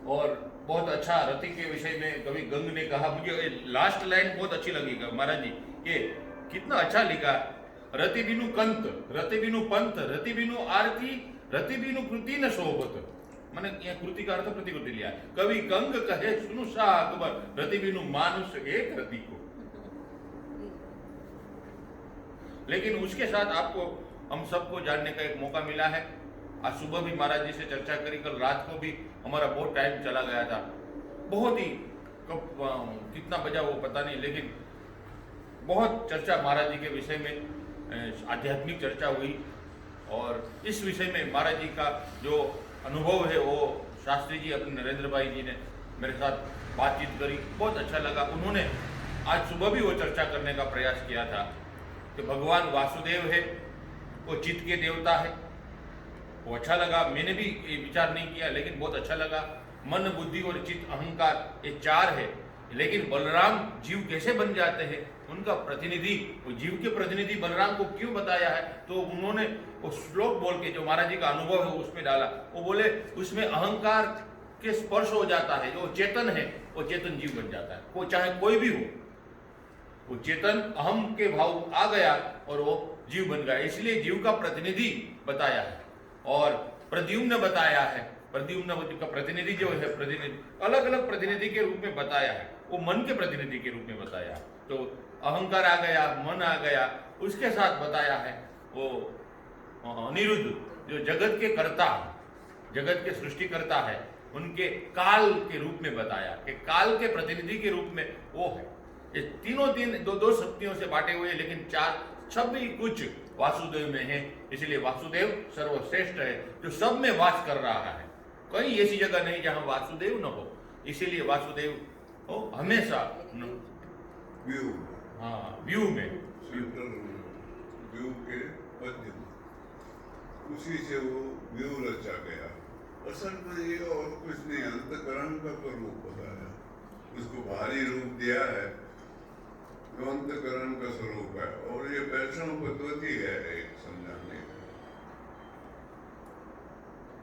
और बहुत अच्छा रति के विषय में कवि गंग ने कहा, मुझे लास्ट लाइन बहुत अच्छी लगी महाराज जी, कि कितना अच्छा लिखा, रति बिनु कंत, रति बिनु पंथ, रति बिनु आरती, रति बिनु कृति न शोभत। मैंने यहाँ कृति का अर्थ प्रतिकृति लिया। कवि गंग कहे सुनु शाह अकबर, रति बिनु मानुष एक रति को। लेकिन उसके साथ आपको हम सबको जानने का एक मौका मिला है। आज सुबह भी महाराज जी से चर्चा करी, कल रात को भी हमारा बहुत टाइम चला गया था, बहुत ही कब कितना बजा वो पता नहीं, लेकिन बहुत चर्चा महाराज जी के विषय में, आध्यात्मिक चर्चा हुई। और इस विषय में महाराज जी का जो अनुभव है वो शास्त्री जी अपने नरेंद्र भाई जी ने मेरे साथ बातचीत करी, बहुत अच्छा लगा। उन्होंने आज सुबह भी वो चर्चा करने का प्रयास किया था कि भगवान वासुदेव है, वो चित्त के देवता है, वो अच्छा लगा। मैंने भी ये विचार नहीं किया, लेकिन बहुत अच्छा लगा। मन, बुद्धि और चित्त, अहंकार, ये चार है। लेकिन बलराम जीव कैसे बन जाते हैं, उनका प्रतिनिधि, वो जीव के प्रतिनिधि बलराम को क्यों बताया है, तो उन्होंने वो श्लोक बोल के जो महाराज जी का अनुभव है उसमें डाला। वो बोले उसमें अहंकार के स्पर्श हो जाता है, जो चेतन है वो चेतन जीव बन जाता है, वो चाहे कोई भी हो, वो चेतन अहम के भाव आ गया और वो जीव बन गया। इसलिए जीव का प्रतिनिधि बताया है। और प्रद्युम्न बताया है, प्रद्युम्न का प्रतिनिधि जो है, प्रतिनिधि अलग अलग प्रतिनिधि के रूप में बताया है, वो मन के प्रतिनिधि के रूप में बताया है। तो अहंकार आ गया, मन आ गया, उसके साथ बताया है वो अनिरुद्ध जो जगत के कर्ता, जगत के सृष्टिकर्ता है, उनके काल के रूप में बताया कि काल के प्रतिनिधि के रूप में वो है। ये तीनों तीन दो दो शक्तियों से बांटे हुए, लेकिन चार सब भी कुछ वासुदेव में है। इसलिए वासुदेव सर्वश्रेष्ठ है, जो सब में वास कर रहा है। कहीं ऐसी जगह नहीं जहां वासुदेव न हो, इसीलिए वासुदेव हो हमेशा व्यू, हाँ व्यू में, व्यू के मध्य में, उसी से वो व्यू रचा गया। असल में ये और कुछ नहीं, अंतकरण का रूप बताया, उसको भारी रूप दिया है, जो अंतकरण का स्वरूप है। और ये वैष्णव पद्धति है एक समझाने का।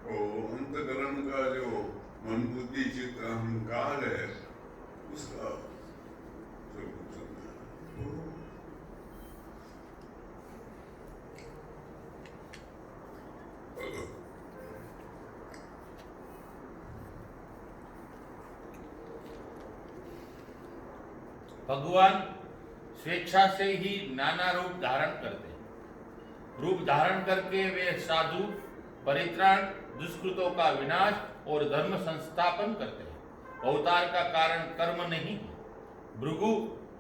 तो अंतकरण का जो मन, बुद्धि, चित्त, अहंकार है, उसका स्वरूप समझाना। भगवान स्वेच्छा से ही नाना रूप धारण करते हैं। रूप धारण करके वे साधु, परित्राण, दुष्कृतों का विनाश और धर्म संस्थापन करते हैं। अवतार का कारण कर्म नहीं है। भृगु,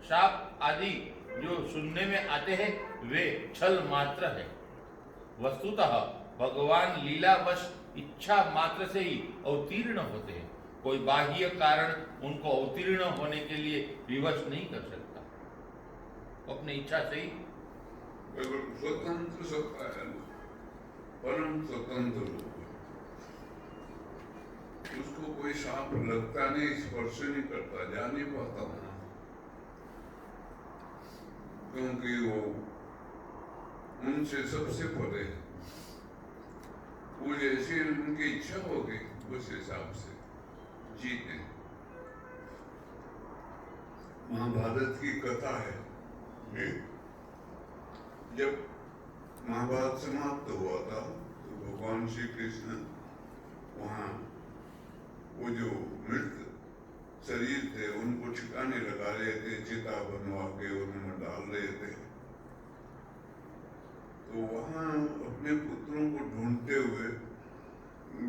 शाप आदि जो सुनने में आते हैं वे छल मात्र है। वस्तुतः भगवान लीलावश इच्छा मात्र से ही अवतीर्ण होते हैं। कोई बाह्य कारण उनको अवतीर्ण होने के लिए विवश नहीं कर सकता, अपनी इच्छा से ही स्वतंत्र सत्ता है, परम स्वतंत्र रूप। उसको कोई सांप लगता नहीं, स्पर्श नहीं करता, जा नहीं पाता वहां, क्योंकि वो उनसे सबसे परे है। वो जैसी उनकी इच्छा होगी उस हिसाब से जीते। महाभारत की कथा है, जब महाभारत समाप्त हुआ था तो भगवान श्री कृष्ण वहाँ वो जो मृत शरीर थे उनको ठिकाने लगा रहे थे, चिता बनवा के उनमें डाल रहे थे। तो वहाँ अपने पुत्रों को ढूंढते हुए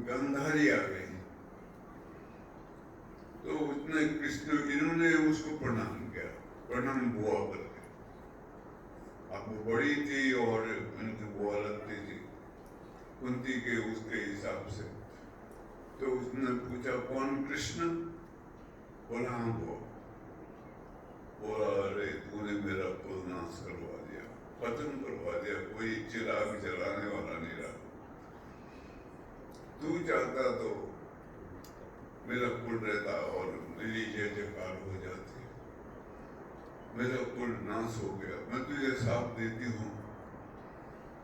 गांधारी आ गई। तो उसने कृष्ण, इन्होंने उसको प्रणाम किया, प्रणाम बुआ करके। अब वो बड़ी थी और उनकी बुआ लगती थी कुंती के उसके हिसाब से। तो उसने पूछा कौन कृष्ण? बोला हाँ बुआ। बोला अरे तूने मेरा कुल नाश करवा दिया, खत्म करवा दिया, कोई चिराग जलाने वाला नहीं रहा। तू चाहता तो मेरा कुल रहता और मेरी जय जयकार हो जाती। मेरा कुल नाश हो गया। मैं तुझे साफ देती हूँ,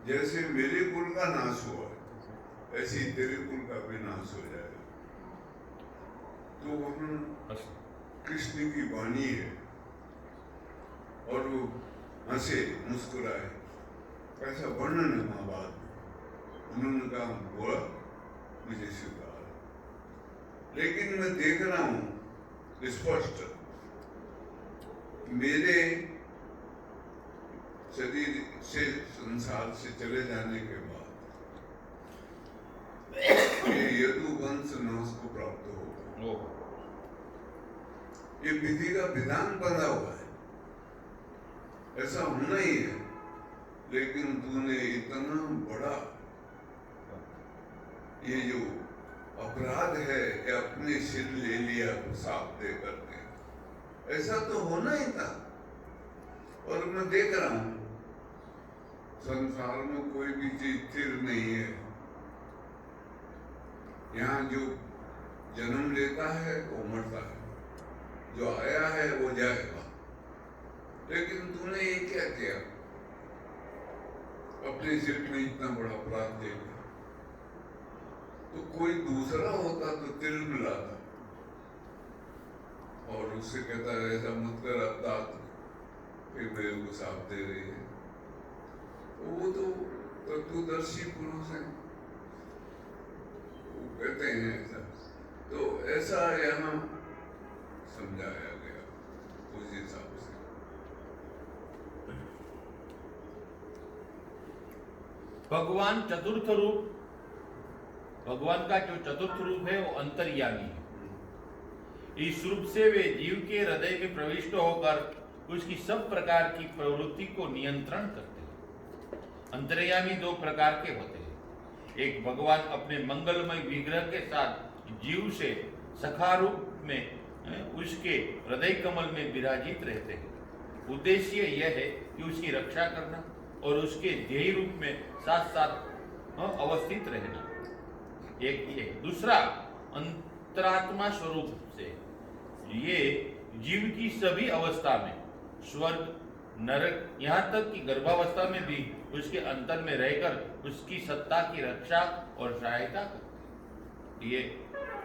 जैसे मेरे कुल का नाश हुआ ऐसे ही तेरे कुल का भी नाश हो जाएगा। वहाँ कृष्ण की वाणी है और वो हंसे मुस्कुराए, ऐसा वर्णन है महाभारत में। उन्होंने कहा बोला मुझे स्वीकार, लेकिन मैं देख रहा हूं स्पष्ट मेरे शरीर से संसार से चले जाने के बाद ये यदुवंश नाश को प्राप्त होगा। ये विधि का विधान बना हुआ है, ऐसा होना ही है, लेकिन तूने इतना बड़ा ये जो अपराध है ये अपने सिर ले लिया साफ दे करके, ऐसा तो होना ही था। और मैं देख रहा हूं संसार में कोई भी चीज स्थिर नहीं है। यहाँ जो जन्म लेता है वो मरता है, जो आया है वो जाएगा। लेकिन तूने ये क्या किया, अपने सिर में इतना बड़ा अपराध दे दिया। तो कोई दूसरा होता तो तिल मिलाता और उससे कहता है ऐसा मत कर, अब दांत फिर मेरे को साफ दे रही है। तो वो तो तत्वदर्शी पुरुष है, वो कहते हैं ऐसा। तो ऐसा यहाँ समझाया गया उस हिसाब से। भगवान चतुर्थ रूप, भगवान का जो चतुर्थ रूप है वो अंतर्यामी है। इस रूप से वे जीव के हृदय में प्रविष्ट होकर उसकी सब प्रकार की प्रवृत्ति को नियंत्रण करते हैं। अंतर्यामी दो प्रकार के होते हैं। एक भगवान अपने मंगलमय विग्रह के साथ जीव से सखा रूप में उसके हृदय कमल में विराजित रहते हैं। उद्देश्य यह है कि उसकी रक्षा करना और उसके ध्येय रूप में साथ साथ अवस्थित रहना। एक ये दूसरा अंतरात्मा स्वरूप से ये जीव की सभी अवस्था में, स्वर्ग, नरक, यहाँ तक कि गर्भावस्था में भी उसके अंतर में रहकर उसकी सत्ता की रक्षा और सहायता करते। ये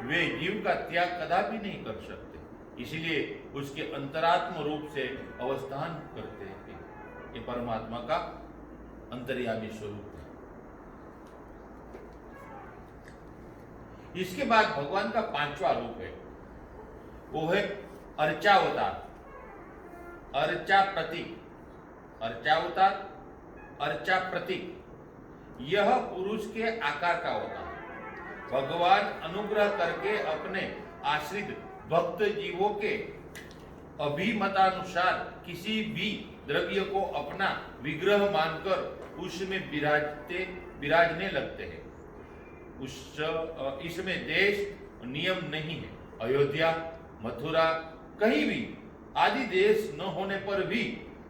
वे जीव का त्याग कदापि नहीं कर सकते, इसलिए उसके अंतरात्म रूप से अवस्थान करते हैं। ये परमात्मा का अंतर्यामी स्वरूप है। इसके बाद भगवान का पांचवा रूप है, वो है अर्चावतार, अर्चा प्रतीक। अर्चावतार, अर्चा प्रतीक यह पुरुष के आकार का होता है। भगवान अनुग्रह करके अपने आश्रित भक्त जीवों के अभिमतानुसार किसी भी द्रव्य को अपना विग्रह मानकर उसमें विराजने लगते हैं। इसमें देश नियम नहीं है। अयोध्या, मथुरा, कहीं भी आदि देश न होने पर भी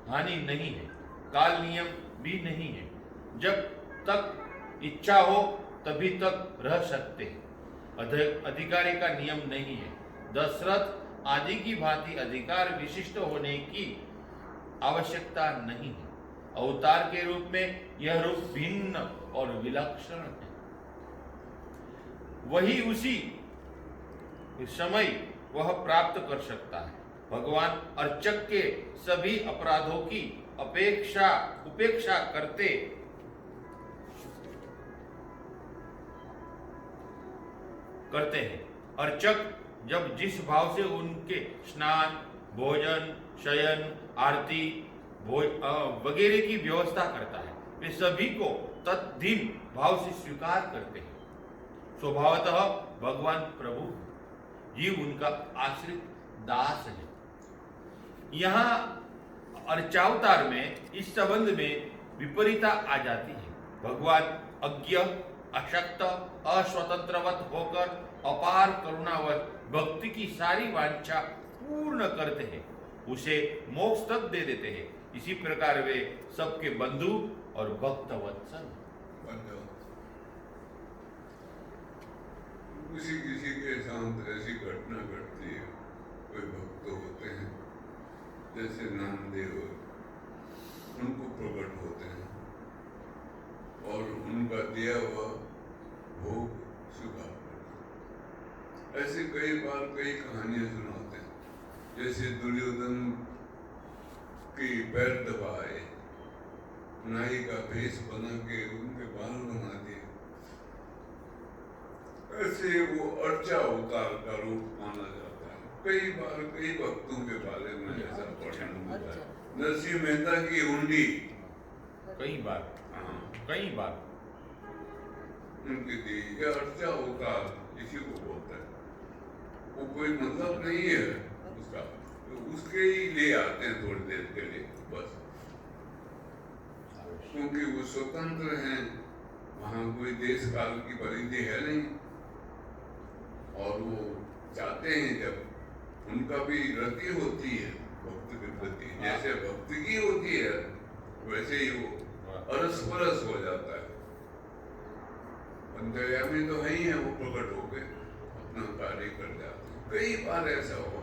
हानि नहीं है। काल नियम भी नहीं है। जब तक इच्छा हो तभी तक रह सकते हैं। अधिकारी का नियम नहीं है। दशरथ आदि की भांति अधिकार विशिष्ट होने की आवश्यकता नहीं है। अवतार के रूप में यह रूप भिन्न और विलक्षण है। वही उसी समय वह प्राप्त कर सकता है। भगवान अर्चक के सभी अपराधों की उपेक्षा करते हैं। अर्चक जब जिस भाव से उनके स्नान, भोजन, शयन, आरती वगैरह की व्यवस्था करता है, वे सभी को तद्धिन भाव से स्वीकार करते हैं। स्वभावतः भगवान प्रभु, जीव उनका आश्रित दास है। यहाँ अर्चावतार में इस संबंध में विपरीतता आ जाती है। भगवान अज्ञ, अशक्त, अस्वतंत्रवत होकर अपार करुणावत भक्ति की सारी वांछा पूर्ण करते हैं, उसे मोक्ष तक दे देते हैं। इसी प्रकार वे सबके बंधु और भक्त वत्सल। किसी के साथ ऐसी घटना घटती है, कोई भक्त होते हैं जैसे नामदेव, उनको प्रकट होते हैं और उनका दिया हुआ भोग स्वीकार करते हैं। ऐसे कई बार कई कहानियां सुनाते हैं, जैसे दुर्योधन की पैर दबाए, नाई का भेष बना के उनके बाल बना दिए, ऐसे वो अर्चा अवतार का रूप माना जाता है। कई बार कई भक्तों के बारे में ऐसा वर्णन होता है। नरसिंह मेहता की हुंडी, कई बार उनकी दी, यह अर्चा अवतार इसी को बोलता है। वो कोई मतलब नहीं है उसका, तो उसके ही ले आते हैं थोड़ी देर के लिए बस, क्योंकि वो स्वतंत्र हैं, वहां कोई देश काल की परिधि है नहीं, और वो चाहते हैं जब उनका भी रति होती है भक्त के प्रति, जैसे भक्ति की होती है वैसे ही वो अरस परस हो जाता है। अंतर्यामी तो है ही है, वो प्रकट होकर अपना कार्य कर जाते हैं। कई बार ऐसा हुआ,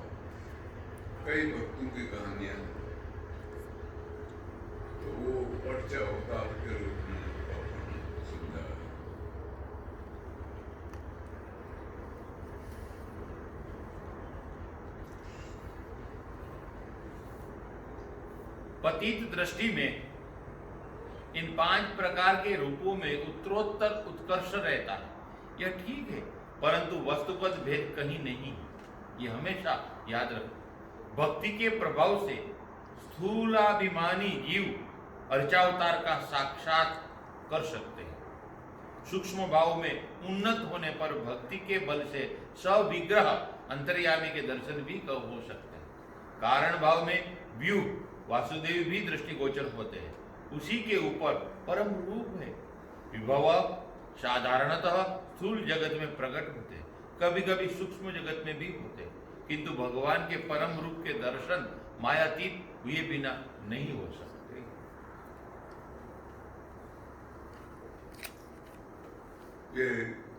कई भक्तों की कहानियां, तो वो अर्चा अवतार के रूप में समझा है। पतित दृष्टि में इन 5 प्रकार के रूपों में उत्तरोत्तर उत्कर्ष रहता है, यह ठीक है, परंतु वस्तुपद भेद कहीं नहीं। ये हमेशा याद रखो। भक्ति के प्रभाव से स्थूलाभिमानी जीव अर्चावतार का साक्षात कर सकते हैं। सूक्ष्म भाव में उन्नत होने पर भक्ति के बल से सविग्रह अंतर्यामी के दर्शन भी हो सकते हैं। कारण भाव में व्यूह वासुदेव भी दृष्टिगोचर होते हैं, उसी के ऊपर परम रूप है। विभव साधारणतः स्थूल जगत में प्रकट होते हैं, कभी कभी सूक्ष्म जगत में भी होते हैं, किंतु भगवान के परम रूप के दर्शन मायातीत हुए बिना नहीं हो सकते। ये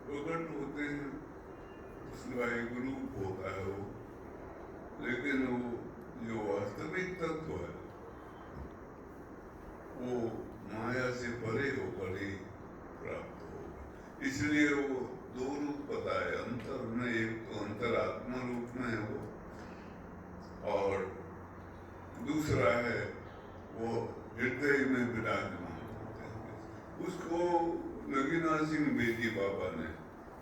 प्रकट होते हैं, उसका एक रूप होता है वो, लेकिन वो जो वास्तविक तत्व है वो माया से परे होकर ही प्राप्त होगा। इसलिए वो 2 रूप बताए अंतर में, एक तो अंतरात्मा रूप में है वो, और दूसरा है वो हृदय में विराजमान होते हैं। उसको नगीना सिंह बेदी बाबा ने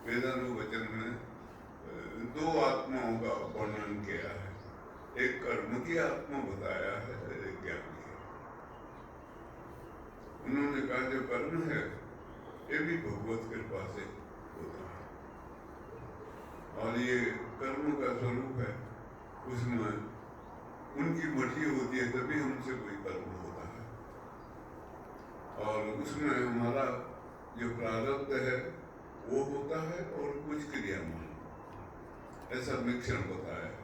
वेदानुवचन में 2 आत्माओं का वर्णन किया है। एक कर्म की आत्मा बताया है, एक ज्ञान की। उन्होंने कहा जो कर्म है ये भी भगवत कृपा से होता है, और ये कर्म का स्वरूप है, उसमें उनकी मर्जी होती है तभी हमसे कोई कर्म होता है, और उसमें हमारा जो प्रारब्ध है वो होता है और कुछ क्रियामान, ऐसा मिश्रण बताया है।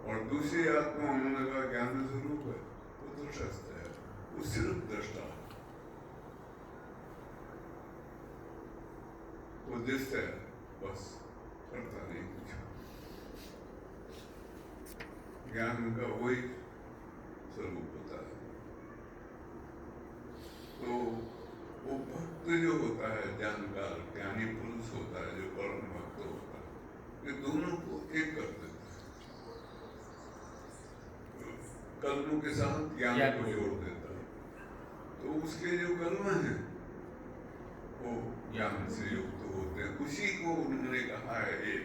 और दूसरी आत्मा उन्होंने कहा ज्ञान स्वरूप है, वो दृष्टस्थ है, वो सिर्फ दृष्टा है, वो दिखता है बस, करता नहीं कुछ। ज्ञान का वही स्वरूप होता है। तो वो भक्त जो होता है, जानकार ज्ञानी पुरुष होता है, जो परम भक्त होता है, ये दोनों को एक कर देता है, कर्मों के साथ ज्ञान को जोड़ देता है। तो उसके जो कर्म हैं वो ज्ञान से युक्त होते हैं। उसी को उन्होंने कहा है ये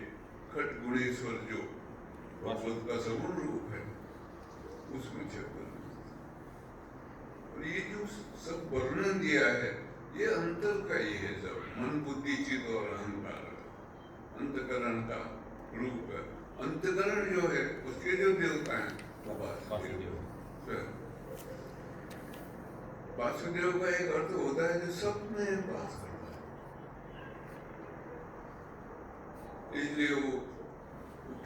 खट गुणेश्वर जो भगवत का सगुण रूप है, उसमें छपन। और ये जो सब वर्णन दिया है ये अंतर का ही है, सब मन बुद्धि चित्त और अहंकार अंतकरण का रूप है। अंतकरण जो है उसके जो देवता हैं वासुदेव का एक अर्थ होता है जो सब में वास करता है, इसलिए वो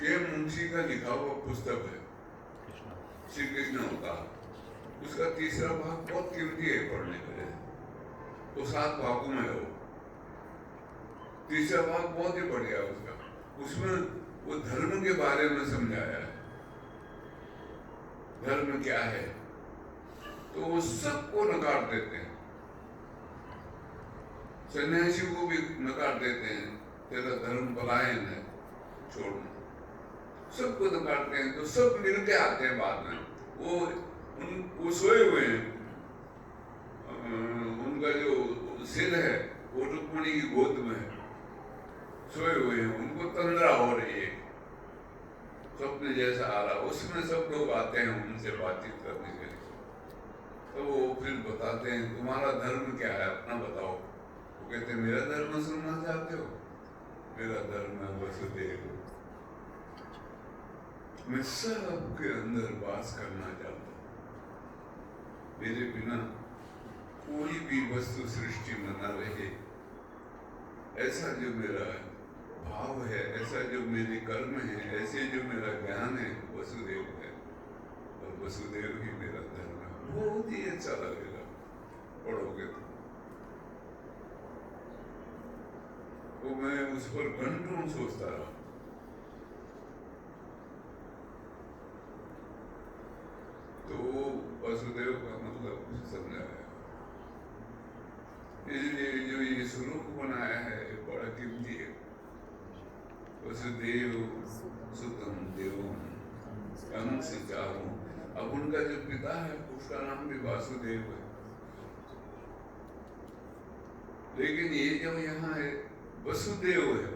के मुंशी का लिखा हुआ पुस्तक है श्री कृष्ण अवतार, उसका तीसरा भाग बहुत कीमती है पढ़ने के लिए। वो 7 भागों में है, वो तीसरा भाग बहुत ही बढ़िया है उसका। उसमें वो धर्म के बारे में समझाया है, धर्म क्या है, तो वो सबको नकार देते हैं, सन्यासी को भी नकार देते हैं, तेरा धर्म पलायन है, छोड़ना। सबको तो काटते हैं, तो सब मिलके आते हैं बाद में। वो सोए हुए हैं, उनका जो सिर है वो रुक्मिणी की गोद में है, सोए हुए हैं, उनको तंद्रा हो रही है, स्वप्न जैसा आ रहा, उसमें सब लोग आते हैं उनसे बातचीत करने के लिए। तो वो फिर बताते हैं तुम्हारा धर्म क्या है, अपना बताओ। वो कहते हैं मेरा धर्म सुनना चाहते हो? मेरा धर्म है वसुदेव, मैं सबके अंदर वास करना चाहता हूँ, मेरे बिना कोई भी वस्तु सृष्टि में न रहे, ऐसा जो मेरा भाव है, ऐसा जो मेरे कर्म है, ऐसे जो मेरा ज्ञान है, वसुदेव है, और वसुदेव ही मेरा धर्म है। बहुत ही अच्छा लगेगा पढ़ोगे तो मैं उस पर घंटों सोचता रहा। तो वसुदेव का मतलब समझाया, इसलिए जो ये स्वरूप बनाया है बड़ा कीमती है। वसुदेव सुतम देवम कंस चारों। अब उनका जो पिता है उसका नाम भी वासुदेव है, लेकिन ये जो यहाँ है वसुदेव है,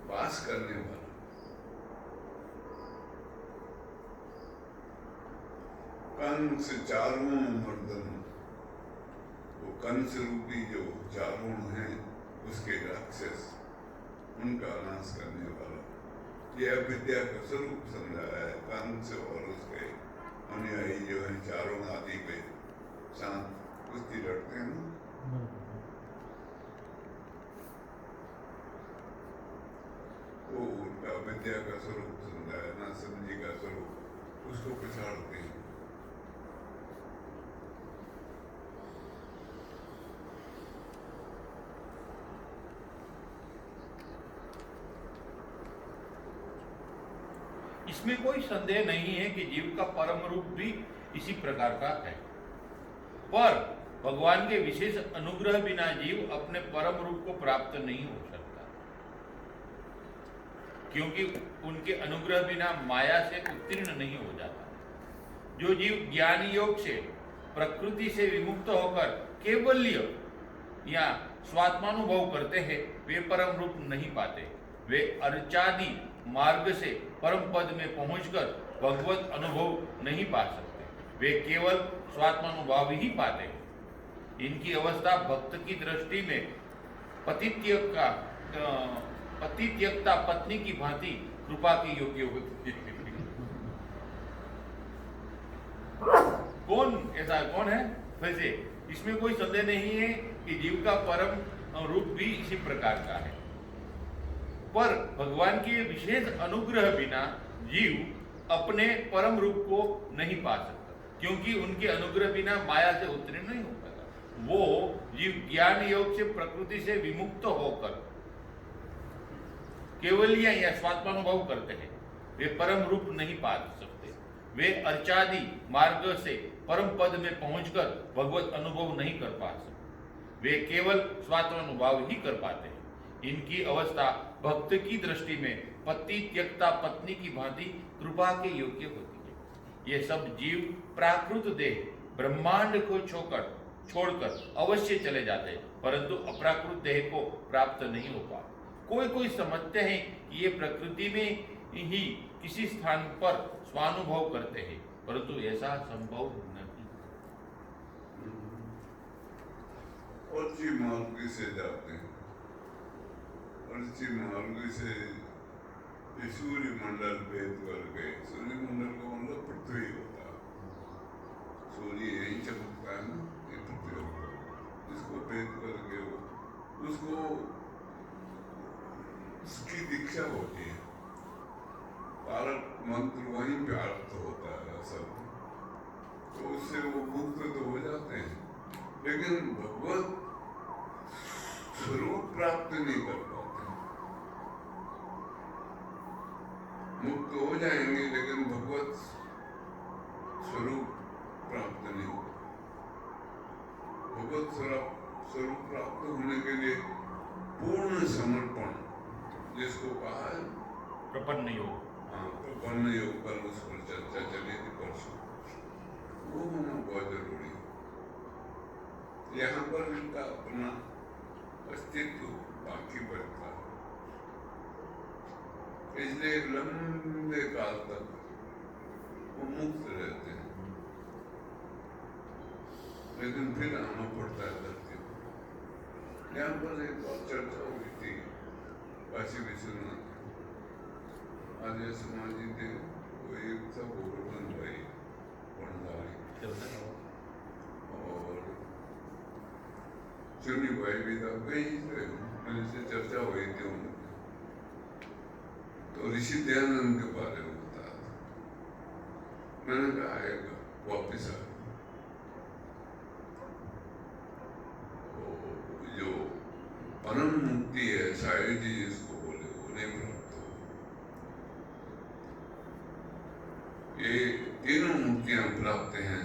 वास करने वाला। कंस चारों मर्दन, वो कंस रूपी जो चारों हैं उसके राक्षस, उनका नाश करने वाला। यह विद्या का स्वरूप समझाया है। कंस और उसके अनुयायी जो है चारों आदि पे शांत कुश्ती लड़ते हैं ना, वो उनका विद्या का स्वरूप समझाया, ना समझी का स्वरूप, उसको पछाड़ते हैं। इसमें कोई संदेह नहीं है कि जीव का परम रूप भी इसी प्रकार का है, पर भगवान के विशेष अनुग्रह बिना जीव अपने परम रूप को प्राप्त नहीं हो सकता, क्योंकि उनके अनुग्रह बिना माया से उत्तीर्ण नहीं हो जाता। जो जीव ज्ञान योग से प्रकृति से विमुक्त होकर केवल्य या स्वात्मानुभव करते हैं, वे परम रूप नहीं पाते। वे अर्चादि मार्ग से परम पद में पहुंचकर भगवत अनुभव नहीं पा सकते, वे केवल स्वात्मानुभाव ही पाते हैं। इनकी अवस्था भक्त की दृष्टि में पतित्यक्ता पत्नी की भांति कृपा की योग्य होती है। कौन है? वैसे इसमें कोई संदेह नहीं है कि जीव का परम रूप भी इसी प्रकार का है, पर भगवान के विशेष अनुग्रह बिना जीव अपने परम रूप को नहीं पा सकता, क्योंकि उनके अनुग्रह बिना माया से उत्तीर्ण नहीं हो पाता। वो जीव ज्ञान योग से प्रकृति से विमुक्त होकर केवल्य या स्वात्मानुभव करते हैं, वे परम रूप नहीं पा सकते। वे अर्चादि मार्ग से परम पद में पहुंचकर भगवत अनुभव नहीं कर पा सकते, वे केवल स्वात्मानुभाव ही कर पाते हैं। इनकी अवस्था भक्त की दृष्टि में पति त्यक्ता पत्नी की भांति कृपा के योग्य होती है। ये सब जीव प्राकृत देह ब्रह्मांड को छोड़कर अवश्य चले जाते हैं, परंतु अप्राकृत देह को प्राप्त नहीं हो पाते। कोई समझते हैं कि ये प्रकृति में ही किसी स्थान पर स्वानुभव करते हैं, परंतु ऐसा संभव नहीं। अर्ची मार्ग से जाते हैं, अर्ची मार्ग से सूर्य मंडल भेद कर गए। सूर्य मंडल का मतलब पृथ्वी होता है, सूर्य यही चमकता है ना, ये पृथ्वी होता है, इसको भेद करके उसको उसकी दीक्षा होती है, तारक मंत्र वहीं प्राप्त होता है सब, तो उससे वो मुक्त तो हो जाते हैं, लेकिन भगवत स्वरूप प्राप्त नहीं कर पाते। मुक्त हो जाएंगे लेकिन भगवत स्वरूप प्राप्त नहीं होगा। भगवत स्वरूप प्राप्त होने के लिए पूर्ण समर्पण, जिसको कहा है प्रपन्न योग। हाँ, प्रपन्न योग, कल उस पर चर्चा चली थी परसों, वो होना बहुत जरूरी है। यहाँ पर इनका अपना अस्तित्व बाकी बचता है, इसलिए लंबे काल तक वो मुक्त रहते हैं, लेकिन फिर आना पड़ता है धरती पर। यहाँ पर एक बार चर्चा हुई थी काशी विश्वनाथ, आर्य समाजी थे, वो एक था गोवर्धन भाई भंडारी, और चुनी भाई भी था, वही थे, मेरे से चर्चा हुई थी उनकी। तो ऋषि दयानंद के बारे में बताया था, मैंने कहा आएगा, वापिस आएगा। जो परम मुक्ति है, शायद ही जिसको बोले, वो नहीं प्राप्त हो। ये तीनों मुक्तियां प्राप्त हैं,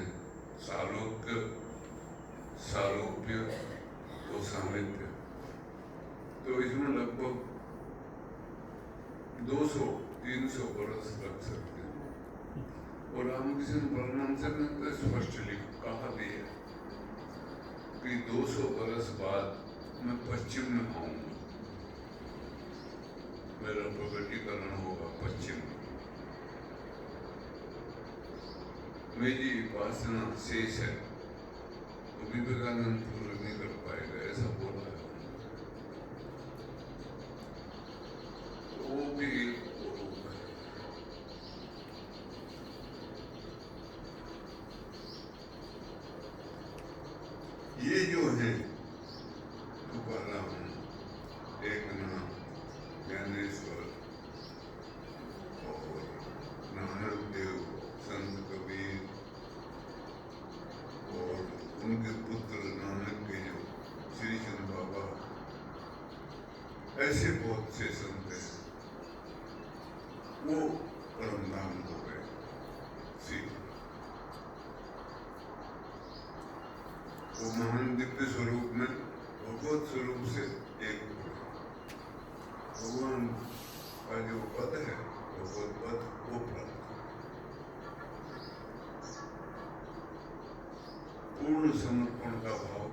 सालोक्य, सालोप्य, तो सामिप्य। तो इसमें लगभग 200-300 वर्ष लग सकते हैं। और रामकृष्ण परमहंस ने तो स्पष्ट कहा भी है कि 200 वर्ष बाद मैं पश्चिम में आऊंगा, मेरा प्रकटीकरण होगा पश्चिम में, मेरी वासना शेष है, तो विवेकानंद पूर्ण नहीं कर पाएगा, ऐसा बोला है। तो वो भी रूप है। ये जो है तुकाराम, एकनाथ, ज्ञानेश्वर और नानक देव, संत कबीर और उनके पुत्र नानक के जो श्री चंद बाबा, ऐसे बहुत से संत हैं, वो परम धाम हो गए सीधे। वो महान दिव्य स्वरूप में भगवत स्वरूप से एक भगवान का जो पद है, भगवत पद, वो प्राप्त, पूर्ण समर्पण का भाव।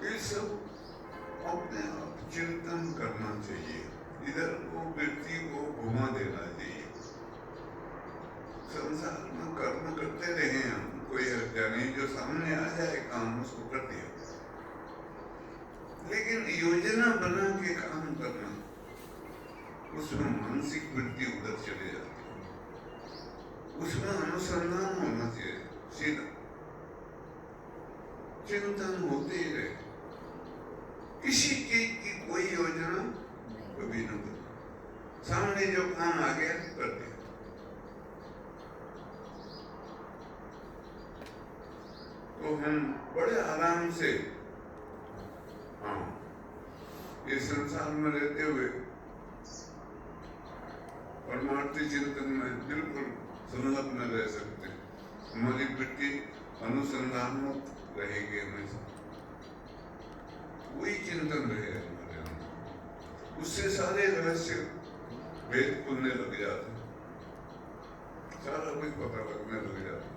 ये सब अपने आप चिंतन करना चाहिए, इधर को व्यक्ति को घुमा देना चाहिए। संसार में कर्म करते रहे हम, कोई हत्या नहीं, जो सामने आ जाए काम उसको कर दिया, लेकिन योजना बना के काम करना, उसमें मानसिक वृत्ति उधर चले जाती है, उसमें अनुसंधान होना चाहिए, सीधा चिंतन होते ही रहे, किसी चीज की कोई योजना कभी न बने, सामने जो काम आ गया कर दिया। तो हम बड़े आराम से, हाँ, ये संसार में रहते हुए परमार्थी चिंतन में बिल्कुल संलग्न रह सकते हैं। हमारी वृत्ति अनुसंधानमत रहेगी हमेशा, वही चिंतन रहे हमारे अंदर, उससे सारे रहस्य भेद खुलने लग जाते, सारा कुछ पता लगने लग जाता।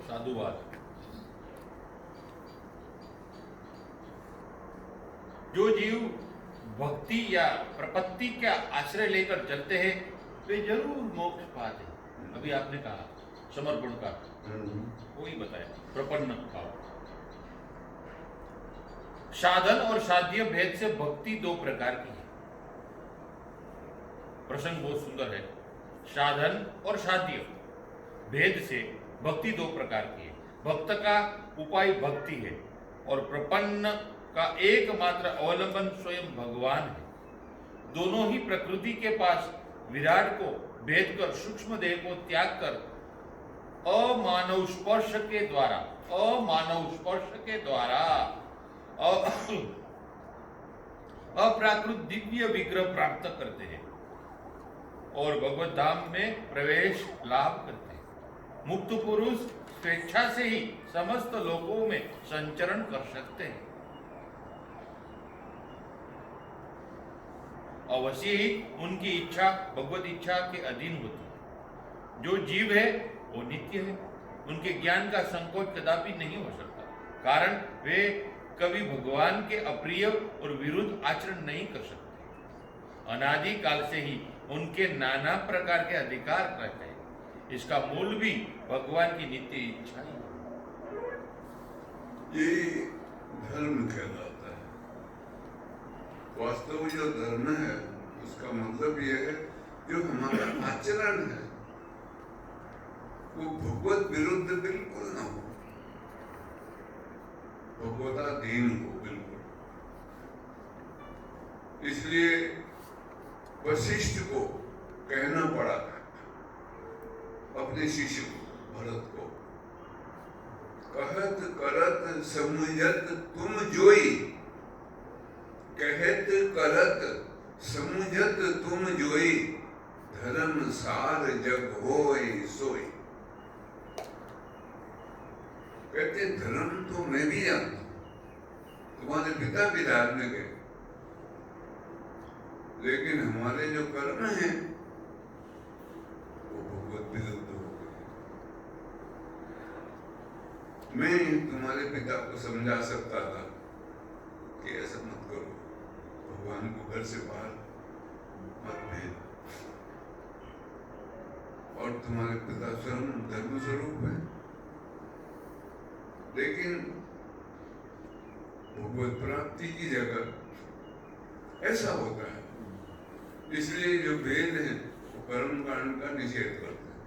साधुवाद। जो जीव भक्ति या प्रपत्ति का आश्रय लेकर चलते हैं वे जरूर मोक्ष पाते हैं। अभी आपने कहा समर्पण का, वही बताया प्रपन्न भाव। साधन और साध्य भेद से भक्ति दो प्रकार की है। प्रसंग बहुत सुंदर है। साधन और साध्य भेद से भक्ति दो प्रकार की है। भक्त का उपाय भक्ति है और प्रपन्न का एकमात्र अवलंबन स्वयं भगवान है। दोनों ही प्रकृति के पास विराट को भेद कर सूक्ष्म देह को त्याग कर अमानव स्पर्श के द्वारा अप्राकृत दिव्य विग्रह प्राप्त करते हैं और भगवत धाम में प्रवेश लाभ करते हैं। मुक्त पुरुष स्वेच्छा से ही समस्त लोगों में संचरण कर सकते हैं। अवश्य ही उनकी इच्छा भगवत इच्छा के अधीन होती है। जो जीव है वो नित्य है, उनके ज्ञान का संकोच कदापि नहीं हो सकता, कारण वे कभी भगवान के अप्रिय और विरुद्ध आचरण नहीं कर सकते। अनादि काल से ही उनके नाना प्रकार के अधिकार रहते हैं। इसका मूल भी भगवान की नित्य इच्छा है। ये धर्म कहलाता है। वास्तव में जो धर्म है उसका मतलब ये है जो हमारा आचरण है वो भगवत विरुद्ध बिल्कुल ना हो, भगवताधीन हो बिल्कुल। इसलिए वशिष्ठ को कहना पड़ा अपने शिष्य को भरत को, कहत करत समुझत तुम जोई, कहत करत समुझत तुम जोई, धर्म सार जग होय सोई। कहते धर्म तो मैं भी जानता हूं, तुम्हारे पिता भी धार्मिक है, लेकिन हमारे जो कर्म हैं वो भगवत विरुद्ध हो गए। मैं तुम्हारे पिता को समझा सकता था कि ऐसा मत करो, भगवान को घर से बाहर मत भेज, और तुम्हारे पिता स्वयं धर्म स्वरूप है। लेकिन भगवत प्राप्ति की जगह ऐसा होता है, इसलिए जो वेद है वो कर्म कांड का निषेध करते हैं।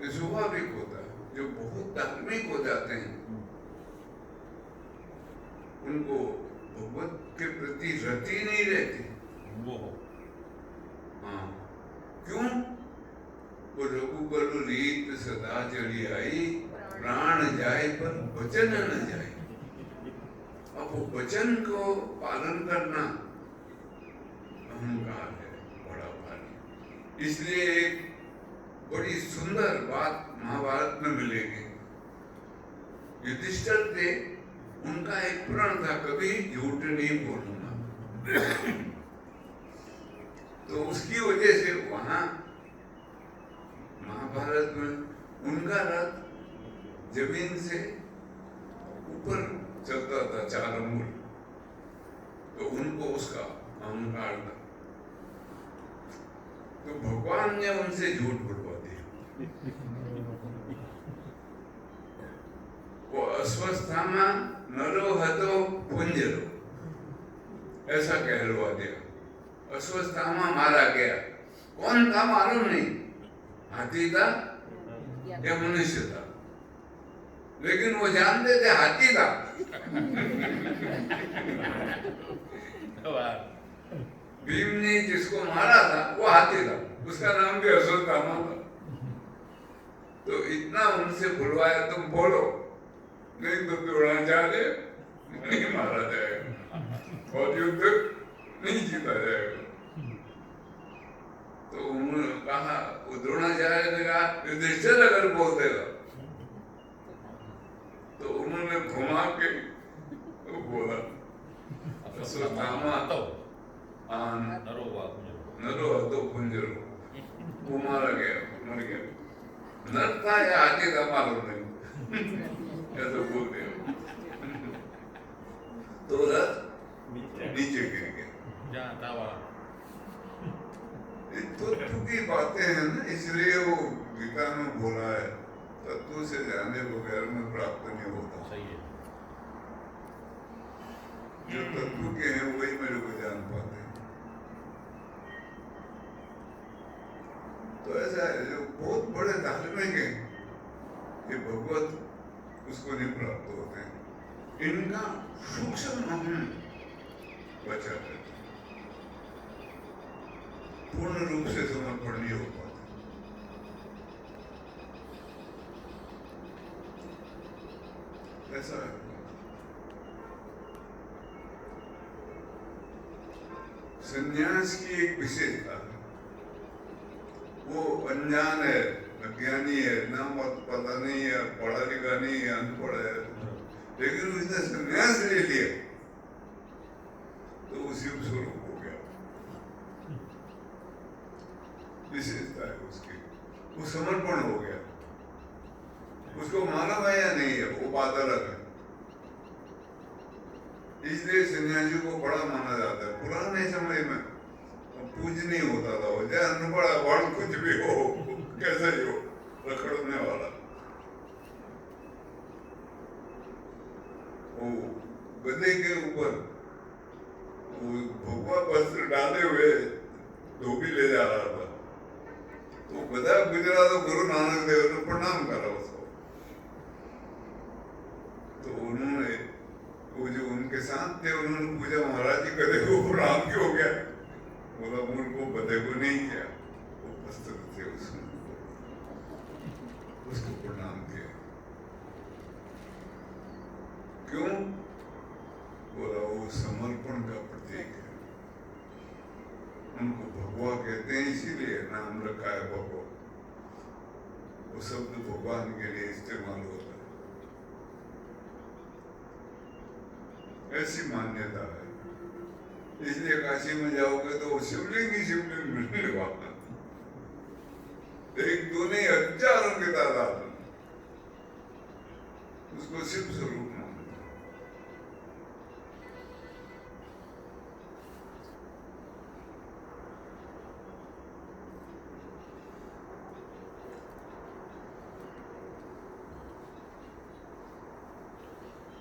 ये स्वाभाविक होता है। जो बहुत धार्मिक हो जाते हैं उनको भगवत के प्रति रति नहीं रहती। हाँ, क्यों? वो रघुबर रीत सदा चली आई, प्राण जाए पर वचन न जाए। अब वो वचन को पालन करना अहंकार है बड़ा भारी। इसलिए एक बड़ी सुंदर बात महाभारत में मिलेगी। युधिष्ठिर थे, उनका एक प्रण था कभी झूठ नहीं बोलूंगा। तो उसकी वजह से वहां महाभारत में उनका रथ जमीन से ऊपर चलता था 4 अंगुल, तो उनको उसका अहंकार था। तो भगवान ने उनसे झूठ बुलवा दिया। वो अश्वस्थामा नरो हतो पुंजरो ऐसा कहलवा दिया। अश्वस्थामा मारा गया, कौन था मालूम नहीं, हाथी था या मनुष्य था, लेकिन वो जानते थे हाथी था। भीम ने जिसको मारा था वो हाथी था, उसका नाम भी अश्वत्थामा था। तो इतना उनसे बुलवाया, तुम बोलो नहीं तो द्रोणाचार्य नहीं मारा जाएगा और युद्ध नहीं जीता जाएगा। तो उन्होंने कहा, द्रोणाचार्य ने कहा युधिष्ठिर अगर बोल देगा, तो उन्होंने घुमा के तो बोला अश्वत्थामा नरो हतो पुंजरो, वो मारा गया, मर गया। नर था या हाथी था मालूम नहीं, ऐसा बोलते हो। तो रथ नीचे गिर गया। तत्व की बातें हैं ना, इसलिए वो गीता में बोला है तत्व से जाने बगैर में प्राप्त नहीं होता। सही है। जो तत्व के हैं वही मेरे को जान पाते हैं। तो ऐसा है, जो बहुत बड़े धार्मिक हैं ये भगवत उसको नहीं प्राप्त होते हैं। इनका सूक्ष्म अहम बचा रहता है, पूर्ण रूप से समर्पण नहीं हो पाता। ऐसा है। संन्यास की एक विशेषता है, वो अनजान है, अज्ञानी है, ना मत पता नहीं है, पढ़ा लिखा नहीं है, अनपढ़ है, लेकिन उसने संन्यास ले लिया तो वो शिव स्वरूप हो गया। विशेषता है उसकी, वो समर्पण हो गया, उसको माना गया नहीं है, वो बात अलग है। इसलिए सन्यासी को बड़ा माना जाता है। पुराने समय में पूजनीय होता था, वो चाहे अनपढ़ अवार्ड कुछ भी हो, कैसे ही हो, रखड़ने वाला, वो गधे के ऊपर वो भगवा वस्त्र डाले हुए धोबी ले जा रहा था, तो गधा गुजरा तो गुरु नानक देव ने प्रणाम करा उसको, तो उन्होंने वो जो उनके साथ थे उन्होंने पूछा, महाराज जी गधे को प्रणाम क्यों हो गया? बोला उनको गधे को नहीं किया, वो वस्त्र थे उसको प्रणाम किया। क्यों? बोला वो समर्पण का प्रतीक है, उनको भगवा कहते हैं इसीलिए नाम रखा है भगवा, वो शब्द भगवान के लिए इस्तेमाल होता है, ऐसी मान्यता है। इसलिए काशी में जाओगे तो शिवलिंग ही शिवलिंग मिलने वाला, एक दो नहीं हजारों की तादाद में उसको शिव स्वरूप मानते हैं।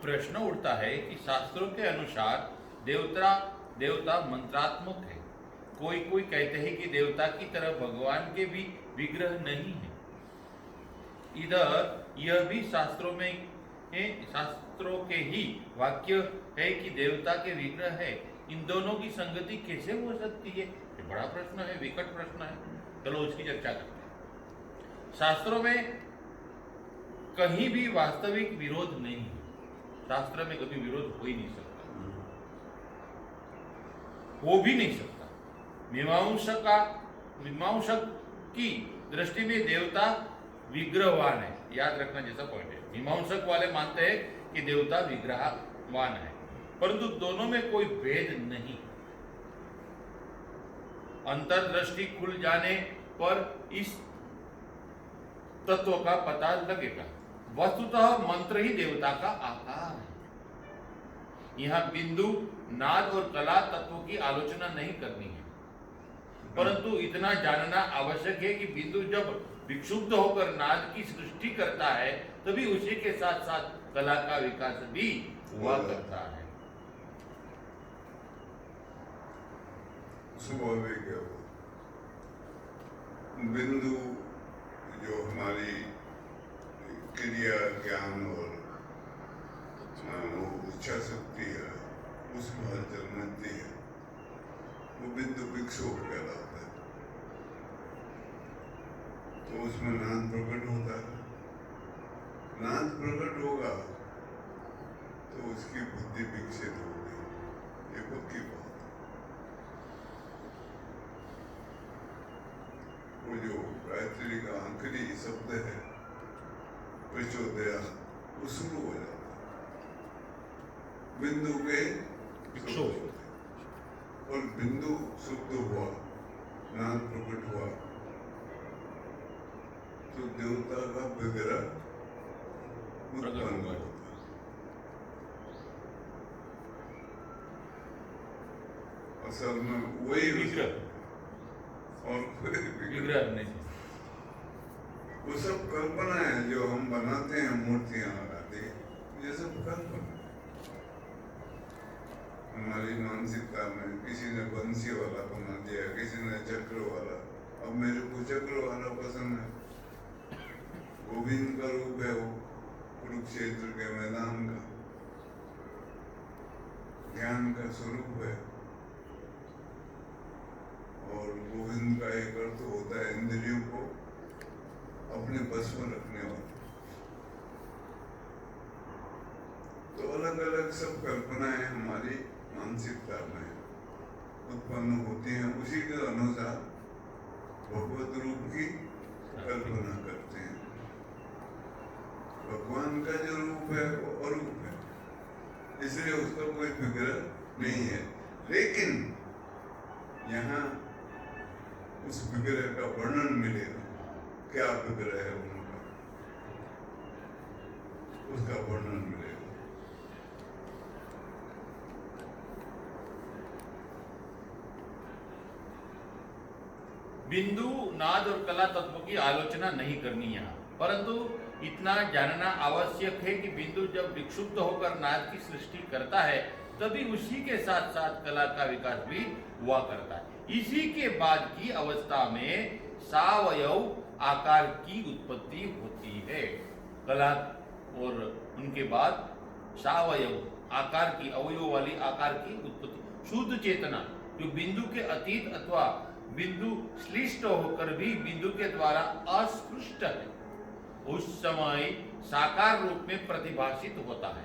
प्रश्न उठता है कि शास्त्रों के अनुसार देवता मंत्रात्मक है। कोई कोई कहते हैं कि देवता की तरह भगवान के भी विग्रह नहीं है। इधर यह भी शास्त्रों के ही वाक्य है कि देवता के विग्रह है। इन दोनों की संगति कैसे हो सकती है? ये बड़ा प्रश्न है, विकट प्रश्न है। चलो उसकी चर्चा करते हैं। शास्त्रों में कहीं भी वास्तविक विरोध नहीं है। शास्त्र में कभी विरोध हो ही नहीं सकता, हो भी नहीं सकता। मीमांसक की दृष्टि में देवता विग्रहवान है। याद रखना जैसा पॉइंट है। मीमांसक वाले मानते हैं कि देवता विग्रहवान है, परंतु दोनों में कोई भेद नहीं। अंतर्दृष्टि खुल जाने पर इस तत्व का पता लगेगा। वस्तुतः मंत्र ही देवता का आकार है। यहां बिंदु, नाद और कला तत्वों की आलोचना नहीं करनी है, परंतु इतना जानना आवश्यक है कि बिंदु जब विक्षुब्ध होकर नाद की सृष्टि करता है, तभी उसी के साथ साथ कला का विकास भी हुआ करता है। स्वाभाविक है वो बिंदु जो हमारी क्रिया, ज्ञान और इच्छा शक्ति है, उसमें हलचल मचती है, वो बिंदु विक्षोभ कहलाता है। तो उसमें नाद प्रकट होता है। नाद प्रकट होगा तो उसकी बुद्धि विकसित होगी, ये पक्की बात है। वो जो गायत्री का आखिरी शब्द है प्रचोदया, वो शुरू हो जाता है बिंदु के विक्षोभ, और बिंदु शुद्ध हुआ, नाद प्रकट हुआ, तो देवता का विग्रह उत्पन्न होता है। असल में वही विग्रह और कोई विग्रह नहीं। वो सब कल्पना है जो हम बनाते हैं, मूर्तियां लगाते हैं, ये सब कल्पना है। हमारी मानसिकता में किसी ने बंसी वाला बना दिया, किसी ने चक्र वाला। अब मेरे को चक्र वाला पसंद है। गोविंद का रूप है वो, कुरुक्षेत्र के मैदान का, ज्ञान का स्वरूप है। और गोविंद का एक अर्थ होता है इंद्रियों को अपने बस में रखने वाला। तो अलग अलग सब कल्पनाएं हमारी मानसिकता में, उत्पन्न होती हैं उसी के अनुसार भगवत रूप की कल्पना करते हैं। भगवान का जो रूप है वो अरूप है, इसलिए उसका कोई विग्रह नहीं है। लेकिन यहाँ उस विग्रह का वर्णन मिलेगा, क्या विग्रह है उनका, उसका वर्णन मिलेगा। बिंदु, नाद और कला तत्व की आलोचना नहीं करनी यहाँ, परंतु इतना जानना आवश्यक है कि बिंदु जब विक्षुब्ध होकर नाद की सृष्टि करता है तभी उसी के साथ साथ कला का विकास भी हुआ करता है। इसी के बाद की अवस्था में सावयव आकार की उत्पत्ति होती है। कला और उनके बाद सावयव आकार की, अवयव वाली आकार की उत्पत्ति। शुद्ध चेतना जो बिंदु के अतीत अथवा बिंदु श्लिष्ट होकर भी बिंदु के द्वारा अस्पृष्ट है, उस समय साकार रूप में प्रतिभाषित होता है।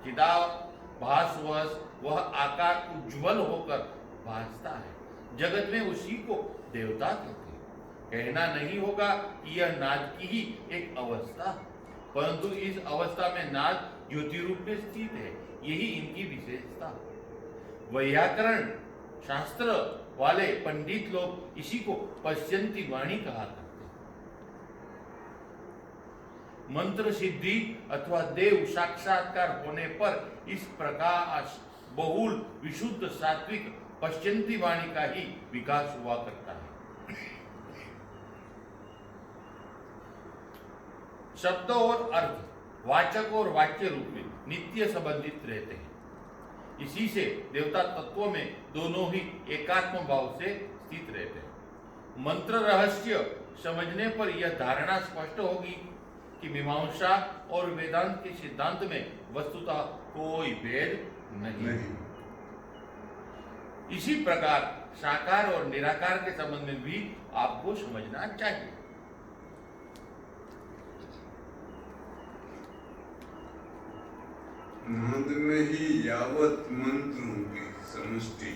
चिदाभासवश वह आकार उज्ज्वल होकर भासता है। जगत में उसी को देवता कहते हैं। कहना नहीं होगा कि यह नाद की ही एक अवस्था है, परंतु इस अवस्था में नाद ज्योति रूप में स्थित है, यही इनकी विशेषता है। व्याकरण शास्त्र वाले पंडित लोग इसी को पश्यंती वाणी कहा करते हैं। मंत्र सिद्धि अथवा देव साक्षात्कार होने पर इस प्रकाश बहुल विशुद्ध सात्विक पश्यंती वाणी का ही विकास हुआ करता है। शब्द और अर्थ वाचक और वाच्य रूप में नित्य संबंधित रहते हैं। इसी से देवता तत्वों में दोनों ही एकात्म भाव से स्थित रहते हैं। मंत्र रहस्य समझने पर यह धारणा स्पष्ट होगी कि मीमांसा और वेदांत के सिद्धांत में वस्तुतः कोई भेद नहीं। इसी प्रकार साकार और निराकार के संबंध में भी आपको समझना चाहिए। नाद में ही यावत मंत्रों की समष्टि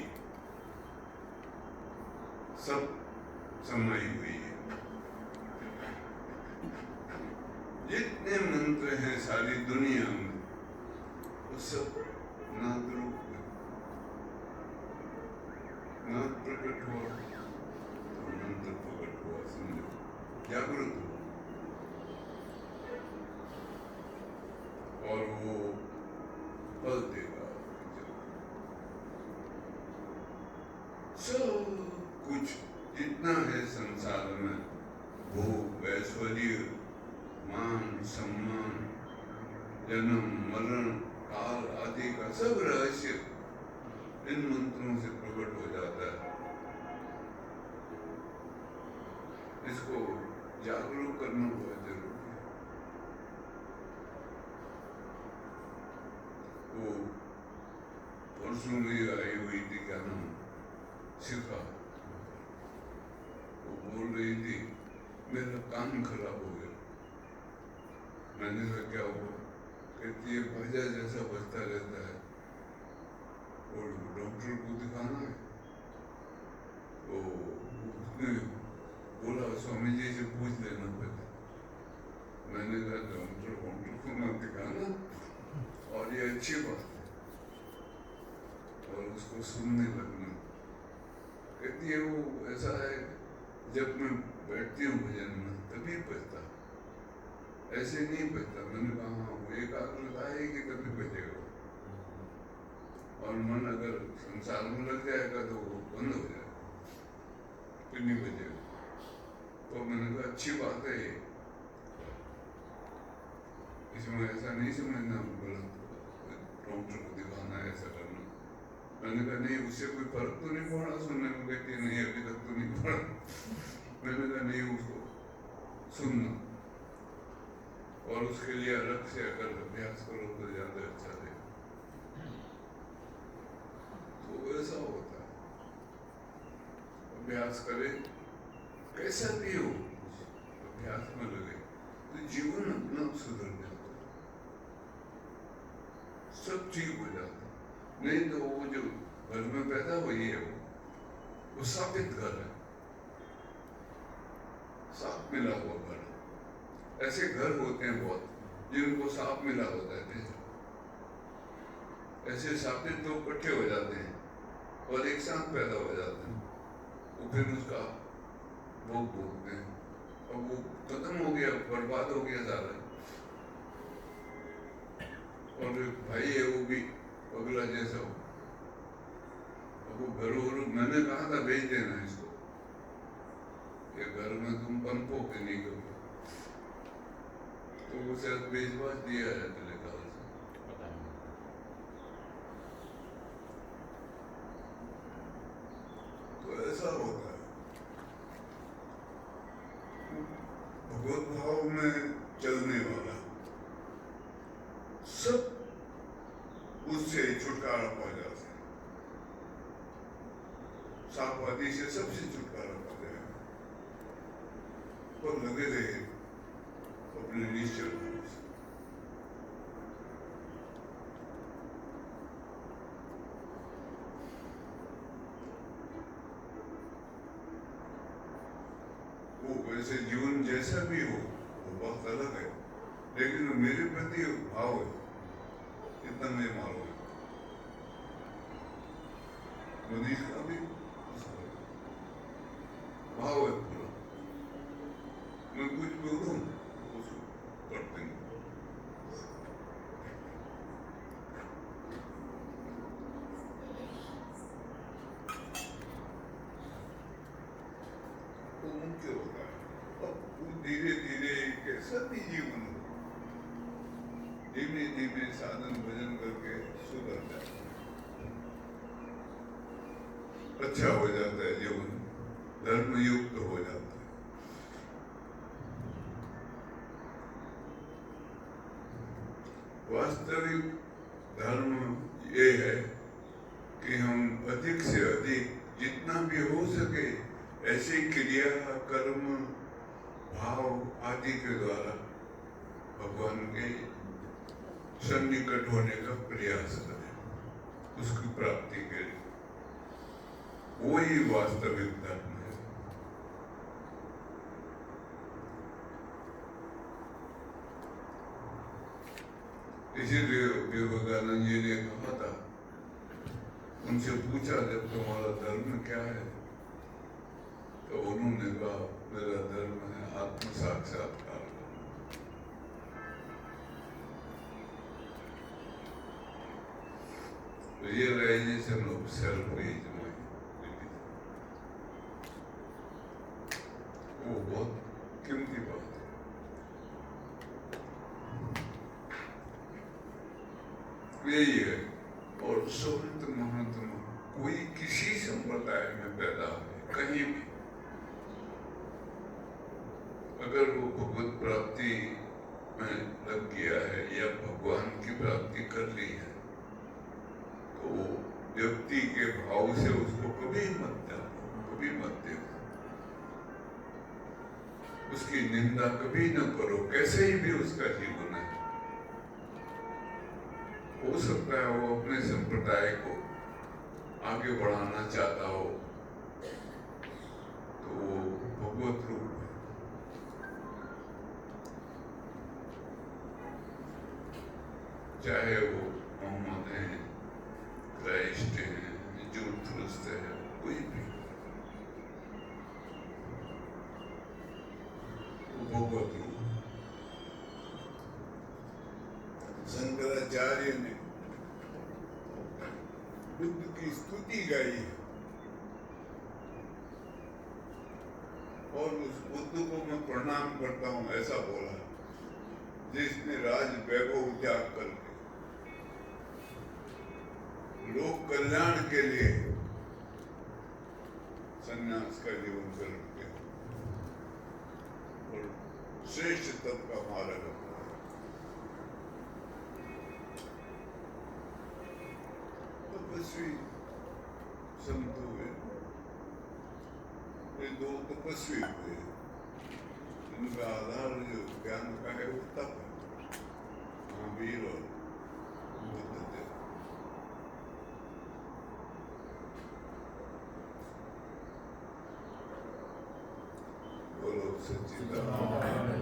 सब समाई हुई है। जितने मंत्र हैं सारी दुनिया में वो सब नाद रूप में। नाद प्रकट हुआ तो मंत्र प्रकट हुआ, समझो, जागृत हुआ। और वो फल देगा। सब कुछ जितना है संसार में, भोग, ऐश्वर्य, मान, सम्मान, जन्म, मरण, काल आदि का सब रहस्य इन मंत्रों से प्रकट हो जाता है। इसको जागरूक करना बहुत जरूरी है। वो परसों भी आई हुई थी, क्या नाम, शिखा, वो बोल रही थी मेरा कान खराब हो गया। मैंने कहा क्या हुआ? कहती है भाजा जैसा बजता रहता है और डॉक्टर को दिखाना है। तो उसने बोला स्वामी जी से पूछ लेना पहले। मैंने कहा डॉक्टर को मत दिखाना, और ये अच्छी बात है, और उसको सुनने लगना। कहती है वो ऐसा है, जब मैं बैठती हूँ भजन में तभी बजता, ऐसे नहीं बजता। मैंने कहा हाँ, वो एकाग्रता आएगी तभी बजेगा, और मन अगर संसार में लग जाएगा तो वो बंद हो जाएगा, फिर नहीं बजेगा। तो मैंने कहा अच्छी बात है ये, इसमें ऐसा नहीं समझना गलत, डॉक्टर को दिखाना है, ऐसा करना। मैंने कहा नहीं, उससे कोई फर्क तो नहीं पड़ा सुनने में? कहती नहीं अभी तक तो नहीं पड़ा। मैंने कहा नहीं, उसको सुनना, और उसके लिए अलग से अगर अभ्यास करो तो ज्यादा अच्छा रहेगा। तो ऐसा होता है, अभ्यास करे, कैसा भी हो, अभ्यास में लगे तो जीवन अपना सुधर जाता, सब ठीक हो जाता। नहीं तो वो जो घर में पैदा हुई है वो साबित घर है, साफ मिला हुआ घर। ऐसे घर होते हैं बहुत जिनको साफ मिला होता है, ऐसे साबित लोग इकट्ठे हो जाते हैं और एक साथ पैदा हो जाते हैं, वो फिर उसका भोग भोगते हैं और वो खत्म हो गया, बर्बाद हो गया सारा। और भाई है वो भी अगला जैसा हो, वो घरों मैंने कहा था भेज देना इसको, ये घर में तुम पनपो के नहीं करो, तो वो शायद भेजवा दिया है तेरे ख्याल से। तो ऐसा होता है भगवत भाव में चलने वाला सब उससे छुटकारा पा जाता है, सापवादी से सबसे छुटकारा पा जाएगा, पर लगे रहे अपने निश्चल भाव से। वो वैसे जीवन जैसा भी हो वो बहुत अलग है, लेकिन मेरे प्रति भाव है, इतना मैं मालूम है। मनीष का भी भाव है पूरा, मैं कुछ बोलूं उसको करते हैं। वो मुख्य होता है, अब वो धीरे धीरे कैसा भी जीवन हो, धीमे धीमे साधन भजन करके सुधर जाता है, अच्छा हो जाता है जीवन, धर्म युक्त हो जाता है। वास्तविक धर्म ये है कि हम अधिक से अधिक जितना भी हो सके ऐसी क्रिया कर्म भाव आदि के द्वारा भगवान के सन्निकट होने का प्रयास करें, उसकी प्राप्ति के लिए, वही वास्तविक धर्म है। इसीलिए विवेकानंद जी ने कहा था, उनसे पूछा जब तुम्हारा धर्म क्या है, तो उन्होंने कहा मेरा धर्म है आत्म साक्षात्कार। Realization of self is my religion, वो बहुत कीमती बात है। यही है, और संत महात्मा कोई किसी संप्रदाय में पैदा हो कहीं भी, अगर वो भगवत प्राप्ति में लग गया है या भगवान की प्राप्ति कर ली है, तो व्यक्ति के भाव से उसको कभी मत जाओ, कभी मत देखो, उसकी निंदा कभी न करो, कैसे ही भी उसका जीवन है। हो सकता है वो अपने संप्रदाय को आगे बढ़ाना चाहता हो, तो वो भगवत रूप है। चाहे वो मोहम्मद है, क्राइस्ट है, जूथरुस्त है, कोई भी, वो भगवत रूप। शंकराचार्य ने बुद्ध की स्तुति गाई है, और उस बुद्ध को मैं प्रणाम करता हूं ऐसा बोला, जिसने राज वैभव त्याग करके लोक कल्याण के लिए संन्यास का जीवन कर दिया और श्रेष्ठ तत्व का मार्ग अपनाया। तपस्वी संत हुए, ये दो तपस्वी हुए, इनका आधार जो ज्ञान का है वो तप है, महावीर और बुद्ध देव। सच्चिदानंद